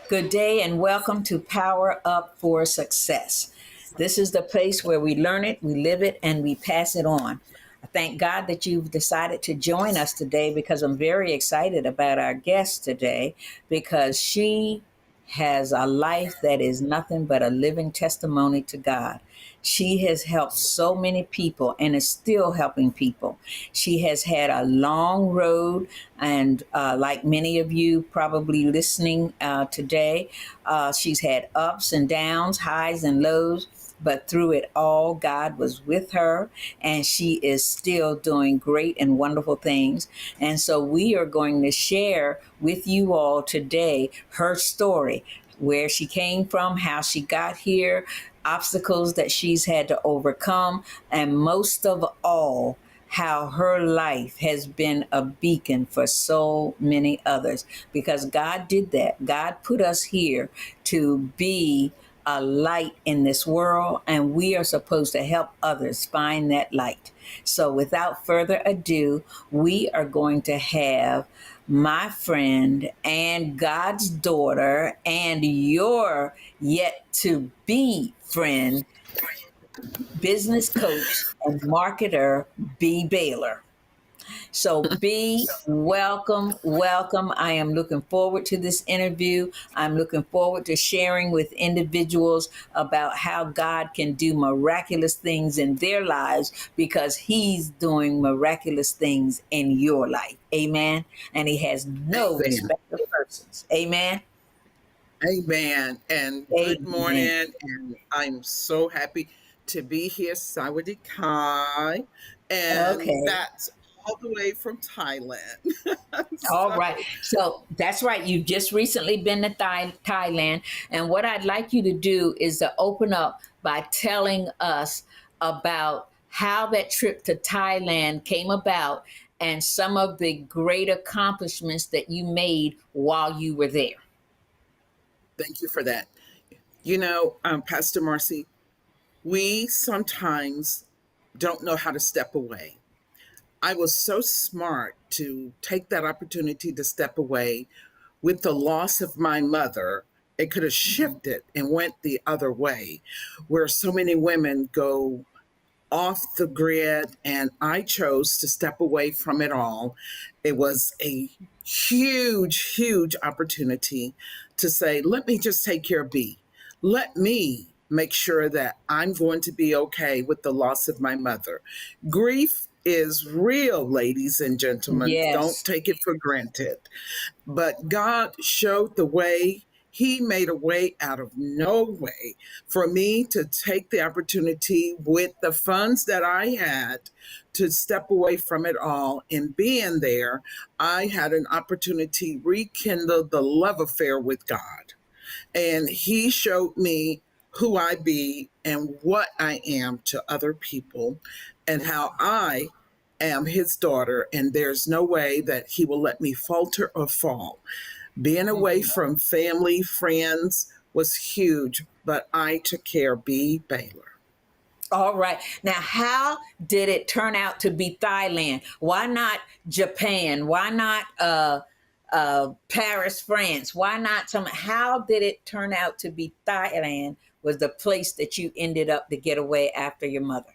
Good day and welcome to Power Up for Success. This is the place where we learn it, we live it, and we pass it on. I thank God that you've decided to join us today because I'm very excited about our guest today because she has a life that is nothing but a living testimony to God. She has helped so many people and is still helping people. She has had a long road, and like many of you probably listening today, she's had ups and downs, highs and lows. But through it all, God was with her, and she is still doing great and wonderful things. And so we are going to share with you all today her story, where she came from, how she got here, obstacles that she's had to overcome, and most of all, how her life has been a beacon for so many others because God did that. God put us here to be a light in this world, and we are supposed to help others find that light. So, without further ado, we are going to have my friend and God's daughter and your yet to be friend, business coach and marketer, Bea Baylor. So, B, welcome, welcome. I am looking forward to this interview. I'm looking forward to sharing with individuals about how God can do miraculous things in their lives because He's doing miraculous things in your life. Amen. And He has no Amen. respect of persons. Amen. Amen. And good Amen. morning. And I'm so happy to be here, Sawadee Kai. And Okay. that's all the way from Thailand. All So, right. So that's right. You've just recently been to Thailand. And what I'd like you to do is to open up by telling us about how that trip to Thailand came about and some of the great accomplishments that you made while you were there. thank you for that. Pastor Marcy, we sometimes don't know how to step away. I was so smart to take that opportunity to step away with the loss of my mother. It could have Mhm. shifted and went the other way, where so many women go off the grid, and I chose to step away from it all. It was a huge opportunity to say, let me just take care of B. Let me make sure that I'm going to be okay with the loss of my mother. Grief is real, ladies and gentlemen. Don't Yes. take it for granted. But God showed the way. He made a way out of no way for me to take the opportunity with the funds that I had to step away from it all. And being there, I had an opportunity to rekindle the love affair with God. And He showed me who I be and what I am to other people and how I am His daughter. And there's no way that He will let me falter or fall. Being away Mhm. from family, friends was huge, but I took care of Bea Baylor. All right. Now, how did it turn out to be Thailand? Why not Japan? Why not Paris, France? Why not some? How did it turn out to be Thailand? Was the place that you ended up to get away after your mother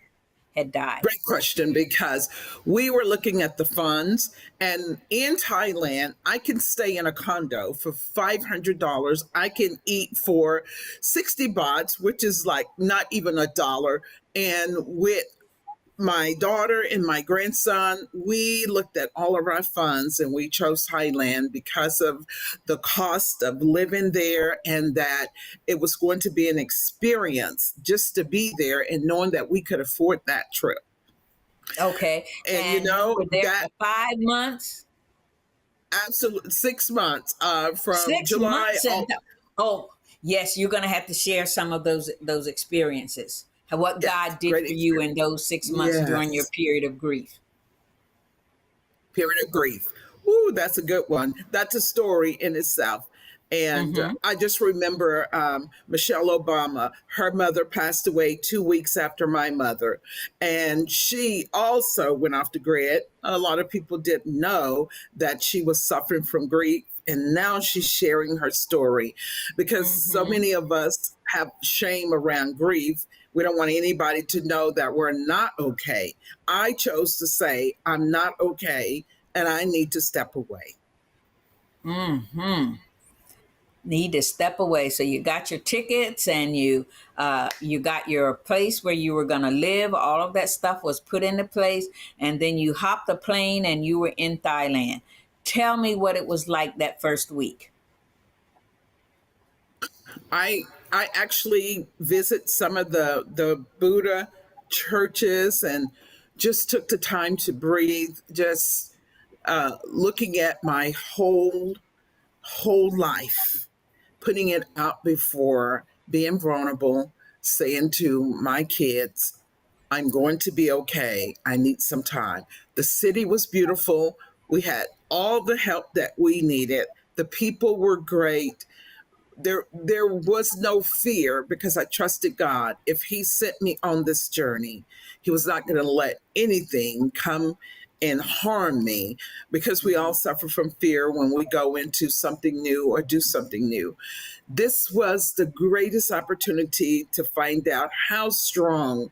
had died? Great question, because we were looking at the funds, and in Thailand, I can stay in a condo for $500. I can eat for 60 bahts, which is like not even a dollar. And with my daughter and my grandson, we looked at all of our funds and we chose Thailand because of the cost of living there and that it was going to be an experience just to be there and knowing that we could afford that trip. Okay. And And you were there that for 5 months, absolute 6 months from six July. months, and oh yes, you're going to have to share some of those experiences. What Yes, God did great for you in experience. those 6 months during your Yes, period of grief. period of grief. Ooh, that's a good one. That's a story in itself. And Mm-hmm. I just remember Michelle Obama, her mother passed away 2 weeks after my mother. And she also went off the grid. A lot of people didn't know that she was suffering from grief and now she's sharing her story, because so Mm-hmm. many of us have shame around grief. We don't want anybody to know that we're not okay. I chose to say, I'm not okay, and I need to step away. Mm-hmm. Need to step away. So you got your tickets, and you got your place where you were going to live. All of that stuff was put into place, and then you hopped the plane and you were in Thailand. Tell me what it was like that first week. I actually visit some of the Buddha churches and just took the time to breathe, just looking at my whole life, putting it out before, being vulnerable, saying to my kids, I'm going to be okay. I need some time. The city was beautiful. We had all the help that we needed. The people were great. There was no fear, because I trusted God. If he sent me on this journey, he was not going to let anything come and harm me, because we all suffer from fear when we go into something new or do something new. This was the greatest opportunity to find out how strong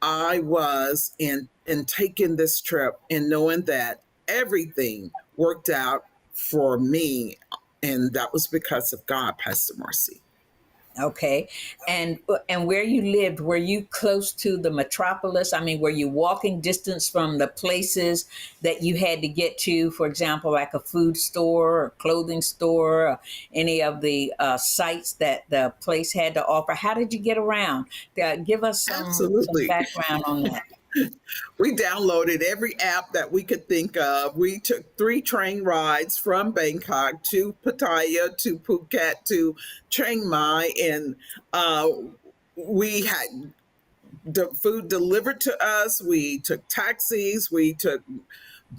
I was in taking this trip, and knowing that everything worked out for me, and that was because of God, Pastor Marcy. Okay. And where you lived, were you close to the metropolis? I mean, were you walking distance from the places that you had to get to, for example, like a food store or clothing store, or any of the sites that the place had to offer? How did you get around? Give us some Absolutely. background on that. We downloaded every app that we could think of. We took 3 train rides from Bangkok to Pattaya to Phuket to Chiang Mai, and uh, we had the food delivered to us. We took taxis. We took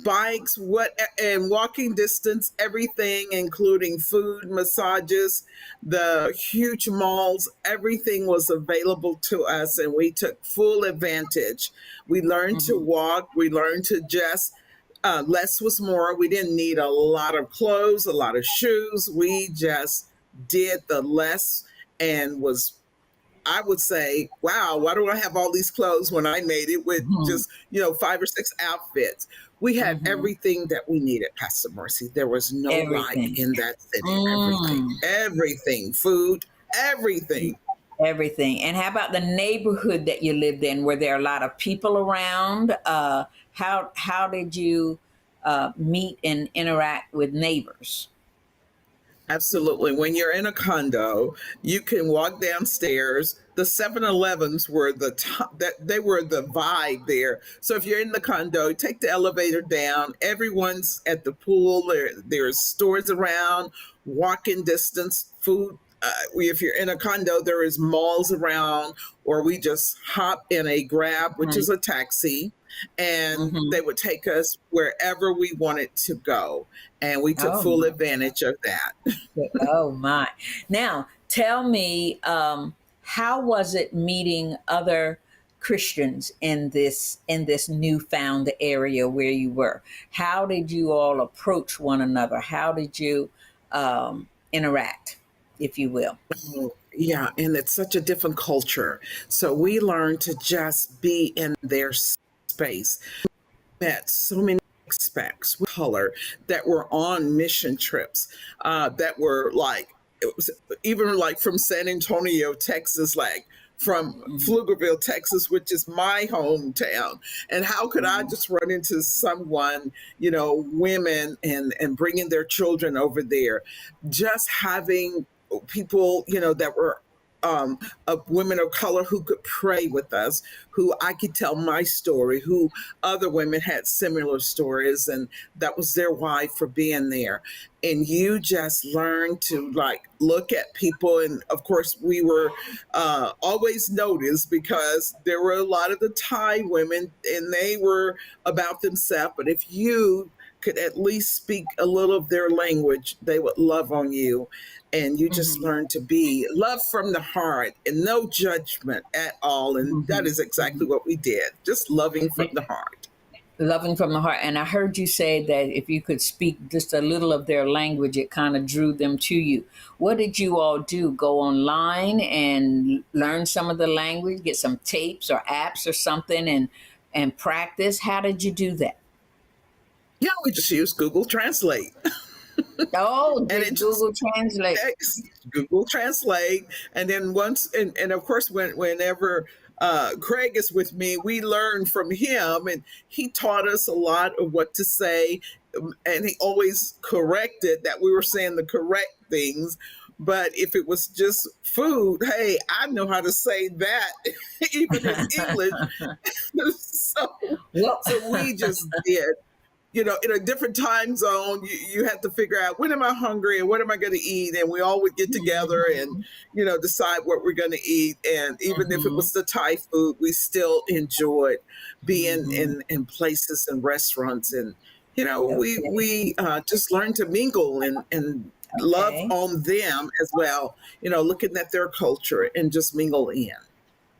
bikes, what, and walking distance, everything, including food, massages, the huge malls, everything was available to us, and we took full advantage. We learned to Hmm. walk. We learned to just less was more. We didn't need a lot of clothes, a lot of shoes. We just did the less, and was, I would say, wow, why do I have all these clothes when I made it with Hmm. just, 5 or 6 outfits? We had Hmm. everything that we needed, Pastor Mercy. There was no lack Everything. in that city. Everything, Mm. everything, food, everything. Everything. And how about the neighborhood that you lived in? Were there a lot of people around? How did you meet and interact with neighbors? Absolutely. When you're in a condo, you can walk downstairs. The 7-Elevens were the top, that they were the vibe there. So if you're in the condo, take the elevator down. Everyone's at the pool. There's stores around, walking distance, food. If you're in a condo, there is malls around, or we just hop in a Grab, which is a taxi, and Mm-hmm. they would take us wherever we wanted to go, and we took Oh full my. advantage of that. Oh my. Now tell me, how was it meeting other Christians in this newfound area where you were? How did you all approach one another? How did you interact, if you will? Oh, yeah, and it's such a different culture. So we learned to just be in their space. Met so many specs with color that were on mission trips, that were like, it was even like from San Antonio, Texas, like from Mm-hmm. Pflugerville, Texas, which is my hometown. And how could I Mm-hmm. just run into someone, women, and bringing their children over there, just having people, that were um, of women of color who could pray with us, who I could tell my story, who other women had similar stories, and that was their why for being there. And you just learn to like look at people, and of course we were always noticed, because there were a lot of the Thai women, and they were about themselves. But if you could at least speak a little of their language, they would love on you. And you just Mm-hmm. learn to be love from the heart and no judgment at all. And that is exactly Mm-hmm. what we did, just loving from the heart. Loving from the heart. And I heard you say that if you could speak just a little of their language, it kind of drew them to you. What did you all do? Go online and learn some of the language, get some tapes or apps or something and practice? How did you do that? Yeah, we just use Google Translate. Oh, And did it just Google Translate? Google Translate, and then and of course, whenever Craig is with me, we learn from him, and he taught us a lot of what to say, and he always corrected that we were saying the correct things. But if it was just food, hey, I know how to say that, even in English. so, Well, so we just did, in a different time zone, you have to figure out, when am I hungry and what am I going to eat? And we all would get together and, decide what we're going to eat. And even if it hmm was the Thai food, we still enjoyed being hmm in places and restaurants. And, okay, we just learned to mingle and love okay. on them as well, looking at their culture and just mingle in.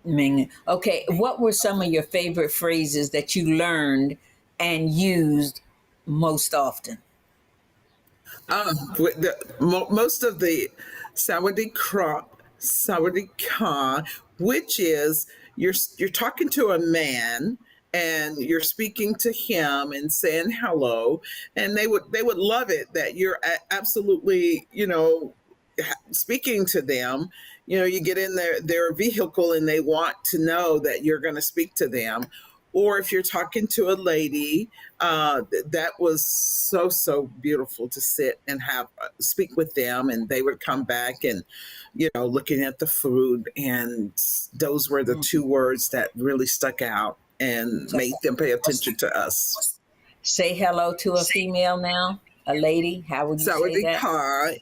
Ming. Okay, what were some of your favorite phrases that you learned and used most often? Most of the Sawadee Khan, which is you're talking to a man and you're speaking to him and saying hello, and they would love it that you're absolutely speaking to them. You get in their vehicle and they want to know that you're going to speak to them. Or if you're talking to a lady, that was so beautiful to sit and have speak with them, and they would come back and looking at the food, and those were the two words that really stuck out and So, made them pay attention to us. say hello to a female now, a lady. How would you say Sawadee that? Ka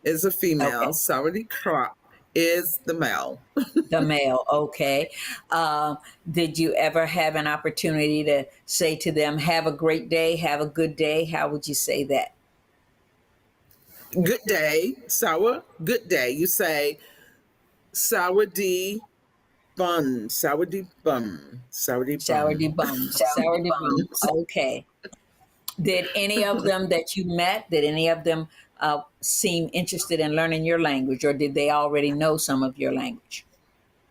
is a female. Okay, Sawadee Krop is the male. the male. Okay. Um, did you ever have an opportunity to say to them, "Have a great day, have a good day"? How would you say that? Good day, Sawa. Good day. You say Sawadee bun, Sawadee bun, Sawadee Sourdy bun. bum, sourdy bum. Okay. Did any of them that you met, did any of them seem interested in learning your language, or did they already know some of your language?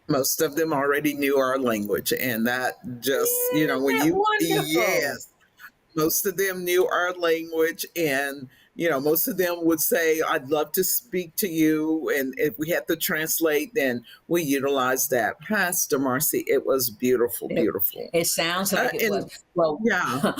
Most of them already knew our language, and that just, Isn't when that you, wonderful? yes, most of them knew our language, and most of them would say, "I'd love to speak to you," and if we had to translate, then we utilized that. Pastor Marcy, it was beautiful, It, beautiful. it sounds like it was. And Well, yeah,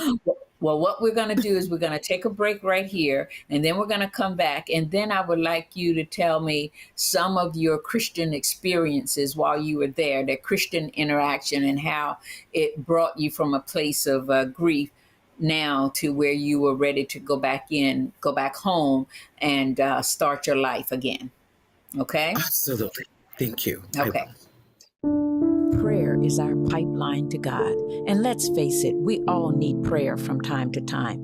well, what we're going to do is we're going to take a break right here, and then we're going to come back, and then I would like you to tell me some of your Christian experiences while you were there, the Christian interaction, and how it brought you from a place of grief now to where you were ready to go back home, and start your life again. Okay. absolutely. Thank you. I Okay. will. Prayer is our pipeline to God. And let's face it, we all need prayer from time to time.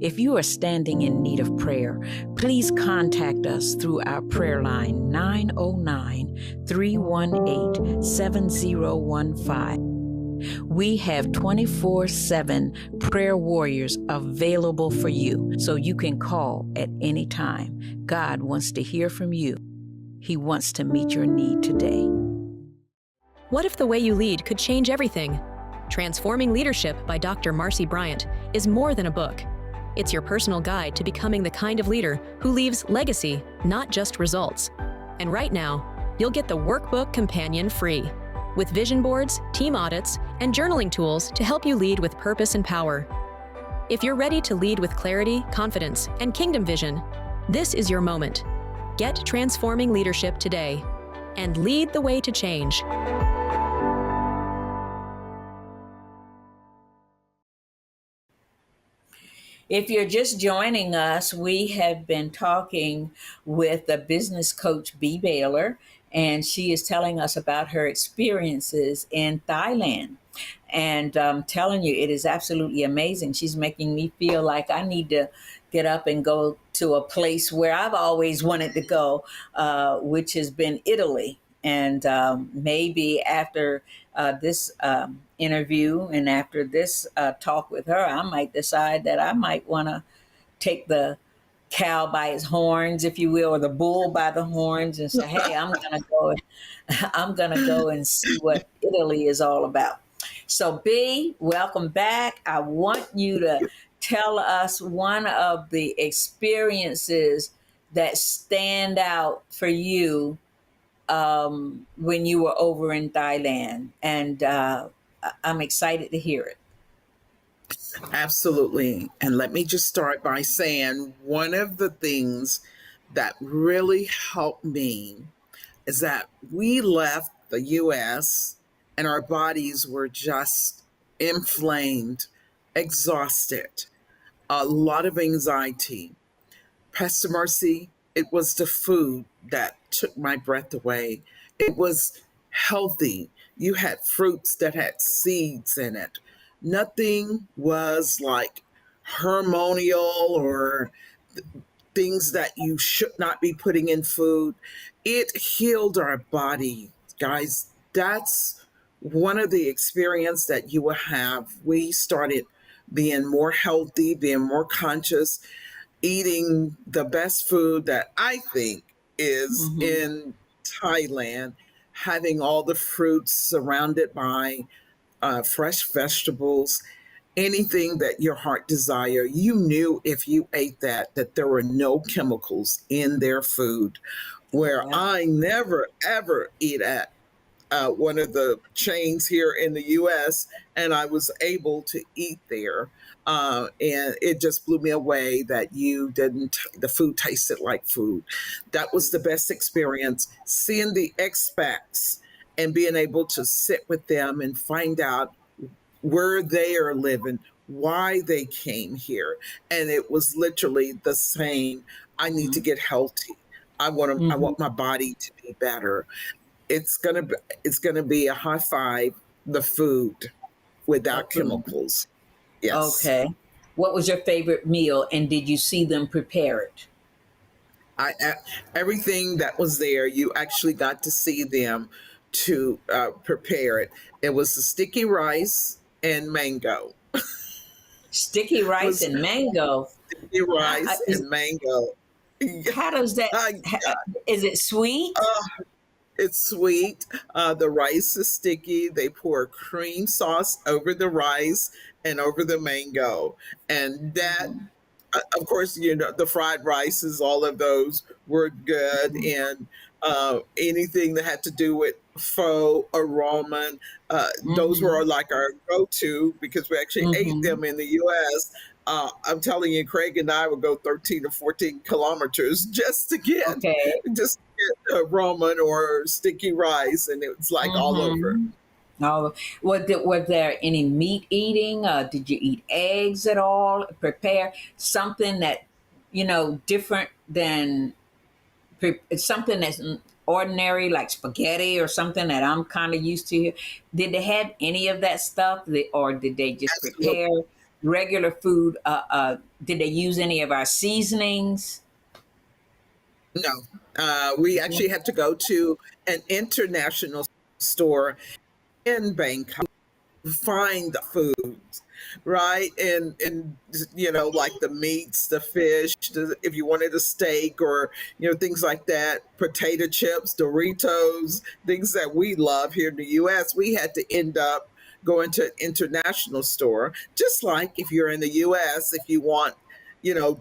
If you are standing in need of prayer, please contact us through our prayer line 909-318-7015. We have 24/7 prayer warriors available for you, so you can call at any time. God wants to hear from you. He wants to meet your need today. What if the way you lead could change everything? Transforming Leadership by Dr. Marci Bryant is more than a book. It's your personal guide to becoming the kind of leader who leaves legacy, not just results. And right now, you'll get the workbook companion free, with vision boards, team audits, and journaling tools to help you lead with purpose and power. If you're ready to lead with clarity, confidence, and kingdom vision, this is your moment. Get Transforming Leadership today and lead the way to change. If you're just joining us, we have been talking with the business coach, Bea Baylor, and she is telling us about her experiences in Thailand. And I'm telling you, it is absolutely amazing. She's making me feel like I need to get up and go to a place where I've always wanted to go, which has been Italy. And maybe after this interview and after this talk with her, I might decide that I might want to take the cow by its horns, if you will, or the bull by the horns, and say, "Hey, I'm gonna go. I'm gonna go and see what Italy is all about." So, B, welcome back. I want you to tell us one of the experiences that stand out for you when you were over in Thailand, and I'm excited to hear it. Absolutely. And let me just start by saying one of the things that really helped me is that we left the US and our bodies were just inflamed, exhausted, a lot of anxiety. Pastor Marcy, it was the food that took my breath away. It was healthy. You had fruits that had seeds in it. Nothing was like hormonal or things that you should not be putting in food. It healed our body, guys. That's one of the experience that you will have. We started being more healthy, being more conscious, eating the best food that I think is Mm-hmm. in Thailand, having all the fruits surrounded by fresh vegetables, anything that your heart desire. You knew if you ate that that there were no chemicals in their food. Where Yeah. I never ever eat at one of the chains here in the US, and I was able to eat there. And it just blew me away that you didn't, the food tasted like food. That was the best experience. Seeing the expats and being able to sit with them and find out where they are living, why they came here. And it was literally the same. I need to Mm-hmm. get healthy. I Mm-hmm. want my body to be better. It's gonna be a high five, the food The without food. chemicals. Yes. Okay. What was your favorite meal, and did you see them prepare it? Everything that was there, you actually got to see them to prepare it. It was the sticky rice and mango. Sticky It rice was and mango. sticky rice and mango. Yeah. How does that? I, Is it sweet? it's sweet. The rice is sticky. They pour cream sauce over the rice and over the mango, and that, Mm-hmm. of course, the fried rices, all of those were good, and anything that had to do with pho or ramen, those Mm-hmm. were like our go-to because we actually ate Mm-hmm. them in the U.S. I'm telling you, Craig and I would go 13 or 14 kilometers Okay. just to get ramen or sticky rice, and it was like all over. Mm-hmm. Oh, was there any meat eating? Did you eat eggs at all? Prepare something that different than it's something that's ordinary, like spaghetti or something that I'm kind of used to here. Did they have any of that stuff, or did they just Absolutely prepare regular food? Did they use any of our seasonings? no. We actually had to go to an international store in Bangkok find the foods, right? And like the meats, the fish, if you wanted a steak or things like that, potato chips, Doritos, things that we love here in the U.S. We had to end up going to an international store, just like if you're in the U.S. if you want.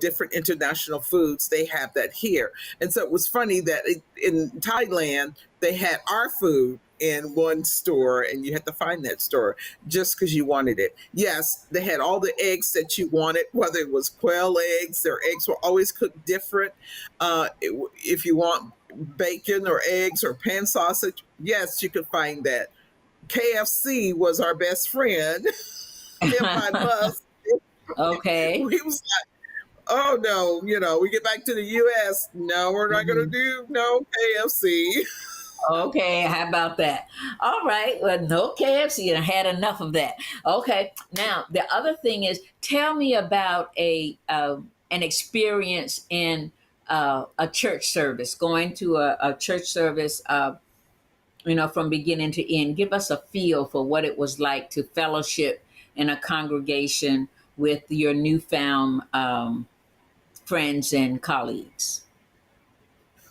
Different international foods, they have that here. And so it was funny that in Thailand, they had our food in one store and you had to find that store just because you wanted it. Yes, they had all the eggs that you wanted, whether it was quail eggs, their eggs were always cooked different. If you want bacon or eggs or pan sausage, yes, you could find that. KFC was our best friend. If I must, Okay. we was oh no, we get back to the US. No, we're not gonna Mhm. do no KFC. Okay, how about that? All right, well, no KFC, I had enough of that. Okay, now the other thing is, tell me about an experience in a church service, going to a church service. from beginning to end. Give us a feel for what it was like to fellowship in a congregation with your newfound friends and colleagues.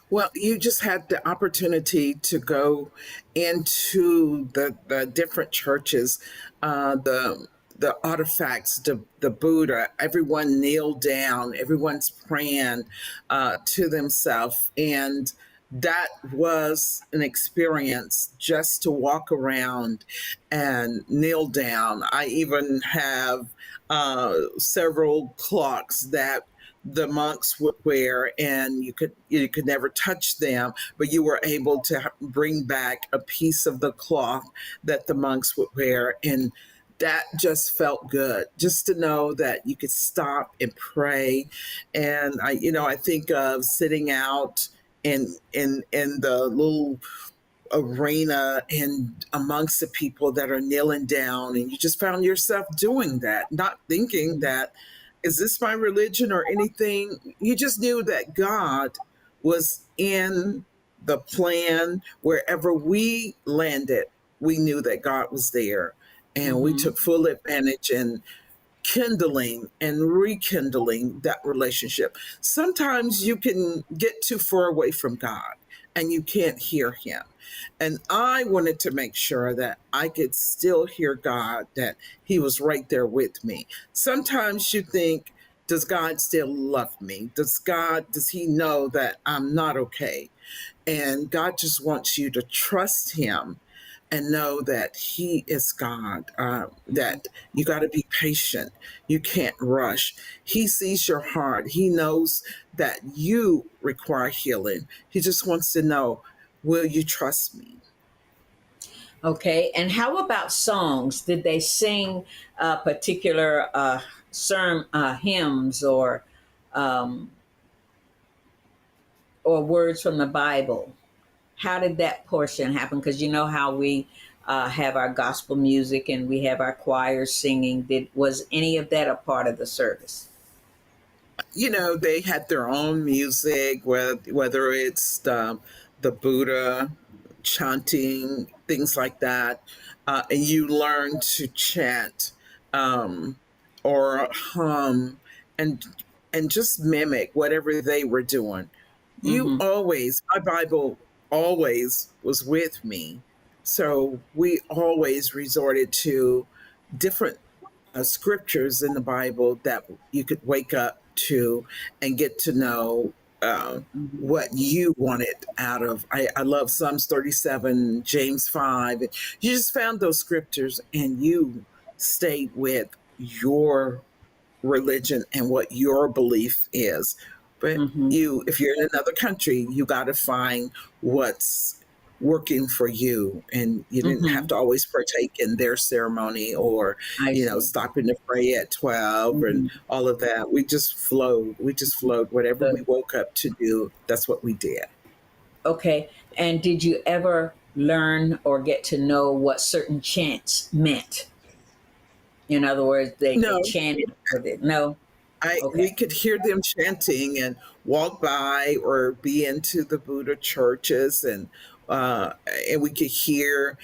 Well, you just had the opportunity to go into the different churches, the artifacts, the Buddha. Everyone kneeled down. Everyone's praying to themselves, and that was an experience just to walk around and kneel down. I even have several clocks that the monks would wear, and you could never touch them, but you were able to bring back a piece of the cloth that the monks would wear. And that just felt good, just to know that you could stop and pray. And I think of sitting out in the little arena and amongst the people that are kneeling down, and you just found yourself doing that, not thinking that, is this my religion or anything. You just knew that God was in the plan. Wherever we landed, we knew that God was there, and we Mm-hmm. took full advantage and kindling and rekindling that relationship. Sometimes you can get too far away from God and you can't hear him. And I wanted to make sure that I could still hear God, that he was right there with me. Sometimes you think, does God still love me? Does he know that I'm not okay? And God just wants you to trust him and know that he is God, that you got to be patient. You can't rush. He sees your heart. He knows that you require healing. He just wants to know, will you trust me? Okay. And how about songs? Did they sing particular hymns um, or words from the Bible? How did that portion happen? Because you know how we have our gospel music and we have our choirs singing. Was any of that a part of the service? They had their own music, whether it's the Buddha chanting, things like that. And you learn to chant, or hum, and just mimic whatever they were doing. Mm-hmm. My Bible always was with me. So we always resorted to different scriptures in the Bible that you could wake up to and get to know Mm-hmm. what you wanted out of. I love Psalms 37, James 5. You just found those scriptures and you stayed with your religion and what your belief is. But Mm-hmm. if you're in another country, you got to find what's working for you. And you didn't have Mm-hmm. to always partake in their ceremony, or, I see. stopping to pray at 12 and Mm-hmm. all of that. We just flowed. We just flowed. Whatever we Good. woke up to do, that's what we did. Okay. And did you ever learn or get to know what certain chants meant? In other words, they No, chanted with it. No. we Okay. could hear them chanting and walk by or be into the Buddha churches, uh, and we could hear.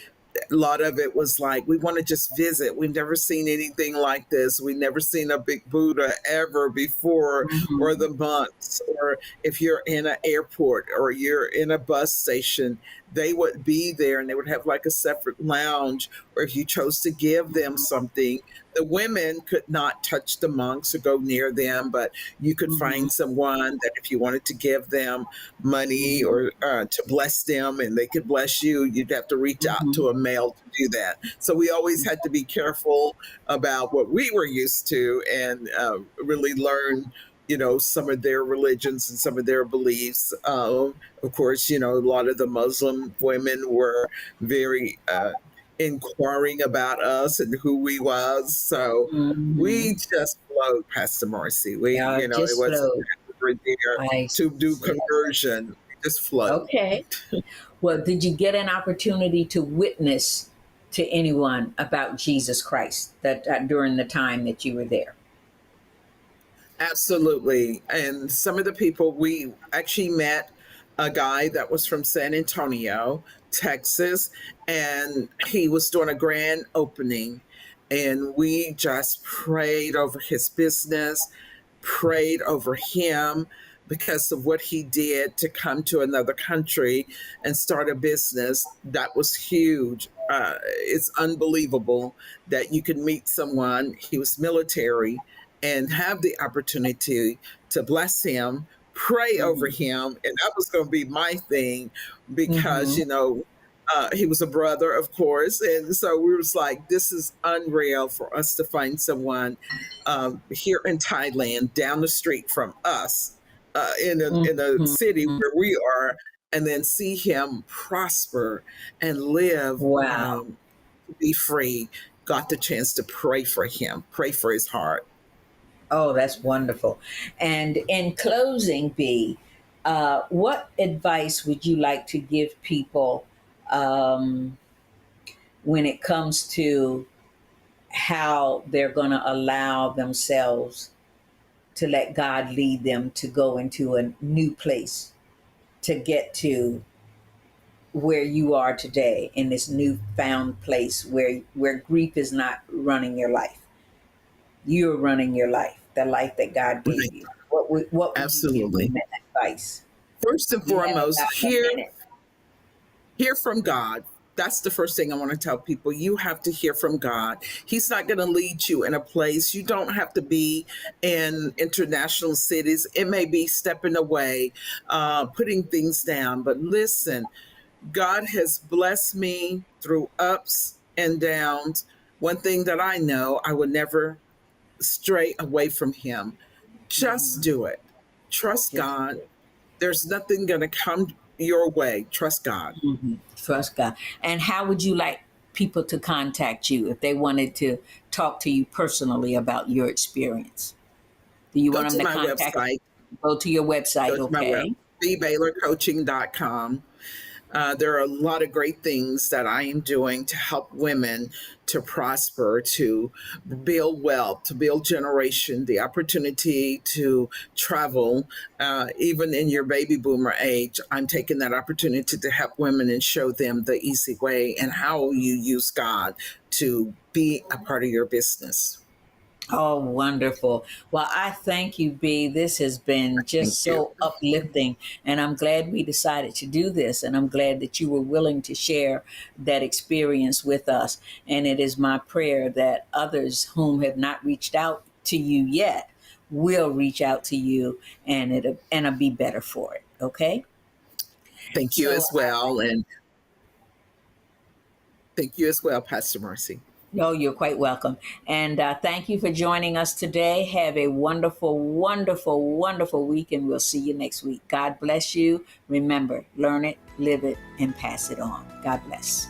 A lot of it was like, we want to just visit. We've never seen anything like this. We've never seen a big Buddha ever before, or Mm-hmm. the monks. Or if you're in an airport or you're in a bus station, they would be there and they would have like a separate lounge. Or if you chose to give them something, the women could not touch the monks or go near them, but you could Mm-hmm. find someone that if you wanted to give them money Mm-hmm. or to bless them and they could bless you, you'd have to reach out Mm-hmm. to a male to do that. So we always had to be careful about what we were used to, and really learn, some of their religions and some of their beliefs. Of course, a lot of the Muslim women were very inquiring about us and who we was. So Mm-hmm. we just flowed, Pastor Marcy. Yeah, It just wasn't flowed. that we were there I to do see. conversion. We just flowed. Okay. Well, did you get an opportunity to witness to anyone about Jesus Christ that during the time that you were there? Absolutely. And some of the people we actually met a guy that was from San Antonio, Texas, and he was doing a grand opening. And we just prayed over his business, prayed over him because of what he did to come to another country and start a business. That was huge. It's unbelievable that you can meet someone, he was military, and have the opportunity to bless him, pray over Mm-hmm. him. And that was going to be my thing because, Mm-hmm. he was a brother, of course. And so we was like, this is unreal for us to find someone here in Thailand, down the street from us, in a city Mm-hmm. where we are, and then see him prosper and live, Wow. to be free. Got the chance to pray for him, pray for his heart. Oh, that's wonderful. And in closing, B, what advice would you like to give people um, when it comes to how they're going to allow themselves to let God lead them to go into a new place, to get to where you are today in this newfound place where grief is not running your life? You're running your life, the life that God Right. gave you. What would you give Absolutely. them advice? First and You have foremost, about a minute. hear from God. That's the first thing I want to tell people. You have to hear from God. He's not going to lead you in a place. You don't have to be in international cities. It may be stepping away, putting things down. But listen, God has blessed me through ups and downs. One thing that I know, I would never stray away from Him. Just Hmm. do it. Trust Just God. do it. There's nothing going to come your way. Trust God. Hmm. Trust God. And how would you like people to contact you if they wanted to talk to you personally about your experience? Do you Go want to them to my contact? website. Go to your website, Go to my web, okay? BeaBaylorCoaching.com. There are a lot of great things that I am doing to help women to prosper, to build wealth, to build generation, the opportunity to travel. Even in your baby boomer age, I'm taking that opportunity to help women and show them the easy way and how you use God to be a part of your business. Oh, wonderful. Well, I thank you, B. This has been Thank just you. so uplifting. And I'm glad we decided to do this. And I'm glad that you were willing to share that experience with us. And it is my prayer that others whom have not reached out to you yet will reach out to you, and it'll be better for it. Okay. Thank you So as well. And thank you as well, Pastor Marcy. no, you're quite welcome. And thank you for joining us today. Have a wonderful, wonderful, wonderful week, and we'll see you next week. God bless you. Remember, learn it, live it, and pass it on. God bless.